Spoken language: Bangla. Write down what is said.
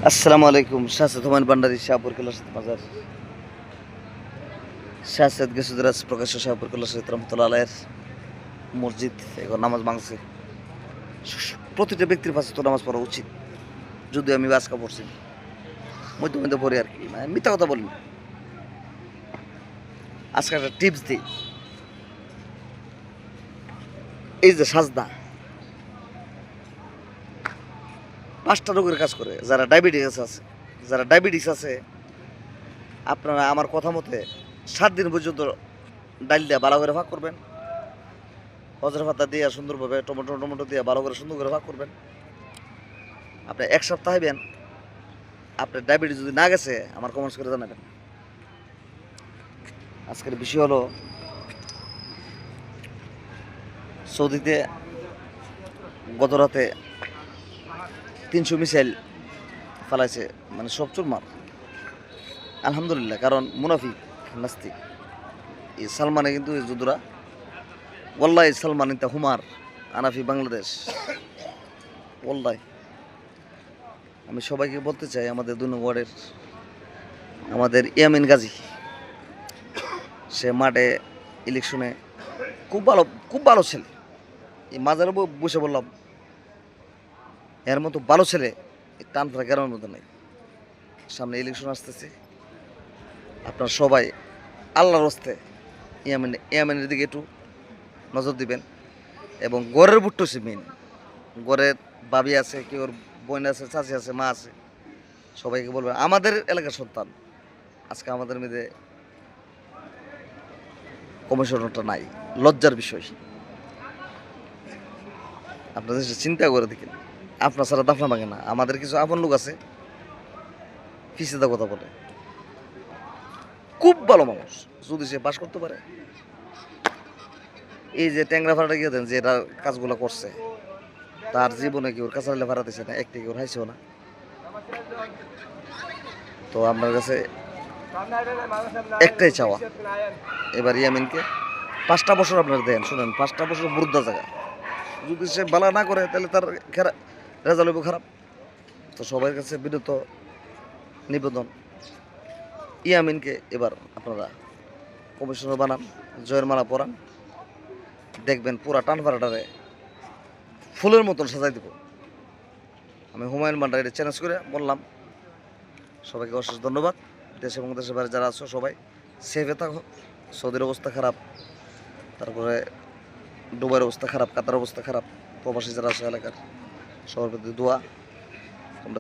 আসসালামু আলাইকুম। শাহসাদ হুমায়ুন ভান্ডারী, শাহপুর কেল্লাসাদ মাজার। শাহসাদ গেসুদরাজ প্রকাশ্য শাহপুর কেল্লাসাদ রহমতুল্লাহ আলাইয়ের মসজিদ এখন নামাজ ভাঙছে। প্রতিটা ব্যক্তির পাশে তো নামাজ পড়া উচিত, যদিও আমি আজকা পড়ছি মধ্যে মধ্যে পড়ি আর কি, মানে মিথ্যা কথা বলি। আজকে একটা টিপস দিই। এই যে সাজদা 5টা রোগের কাজ করে। যারা ডায়াবেটিস আছে আপনারা আমার কথা মতে 7 দিন পর্যন্ত ডাল দিয়ে ভালো করে ভাগ করবেন, হজর পাতা দিয়ে সুন্দরভাবে টমেটো দিয়ে ভালো করে সুন্দর করে ভাগ করবেন। আপনি 1 সপ্তাহ খাইবেন, আপনার ডায়াবেটিস যদি না গেছে আমার কমেন্টস করে জানাবেন। আজকের বিষয় হলো সৌদিতে গত রাতে 300 মিসাইল ফালাইছে, মানে সব চুরমার। আলহামদুলিল্লাহ, কারণ মুনাফিক নাস্তিক এই সালমানে কিন্তু এই যুদ্ধরা ওয়াল্লাহি সালমান ইনতা হুমার আনাফি বাংলাদেশ। ওয়াল্লাহি আমি সবাইকে বলতে চাই, আমাদের 2 নং ওয়ার্ডের আমাদের ইয়ামিন গাজী, সে মাঠে ইলেকশনে খুব ভালো ছেলে। এই মাজারে বসে বললাম এর মতো ভালো ছেলে টান ফেরা গ্রামের মতো নাই। সামনে ইলেকশন আসতেছে, আপনারা সবাই আল্লাহর হস্তে ইয়ামিনের দিকে একটু নজর দিবেন। এবং গড়ের বুট্টো সে মেন, গড়ের বাবি আছে, কেউ বোন আছে, চাচি আছে, মা আছে, সবাইকে বলবেন আমাদের এলাকার সন্তান। আজকে আমাদের মেয়েদের কমিশনটা নাই, লজ্জার বিষয়। আপনাদের চিন্তা করে দেখেন, আপনার ছাড়া দাফনা ভাঙে না। আমাদের কিছু আপন লোক আছে ফিসিদা কথা বলে, খুব ভালো মানুষ, যদি সে পাস করতে পারে। এই যে ট্যাংরা ভাড়াটা গিয়ে দেন, যে এটা কাজগুলো করছে, তার জীবনে কেউ কাঁচালে ভাড়া দিছে না, একটি কেউ হাইছেও না। তো আপনার কাছে একটাই চাওয়া, এবার ইয়ামিনকে 5টা বছর আপনারা দেন। শুনেন, 5টা বছর বুদ্ধা জায়গা, যদি সে বালা না করে তাহলে তার রেজাল্ট হইব খারাপ। তো সবার কাছে বিরত নিবেদন, ইয়ামিনকে এবার আপনারা কমিশনার বানান, জয়ের মালা পরান, দেখবেন পুরা টানভাড়াটারে ফুলের মতন সাজাই দেব। আমি হুমায়ুন ভান্ডারী এটা চ্যালেঞ্জ করে বললাম। সবাইকে অশেষ ধন্যবাদ। দেশ এবং দেশের বাইরে যারা আছো সবাই সেফে থাকো। সৌদির অবস্থা খারাপ, তারপরে দুবাইয়ের অবস্থা খারাপ, কাতার অবস্থা খারাপ। প্রবাসী যারা আছে এলাকার সবার প্রতি দোয়া।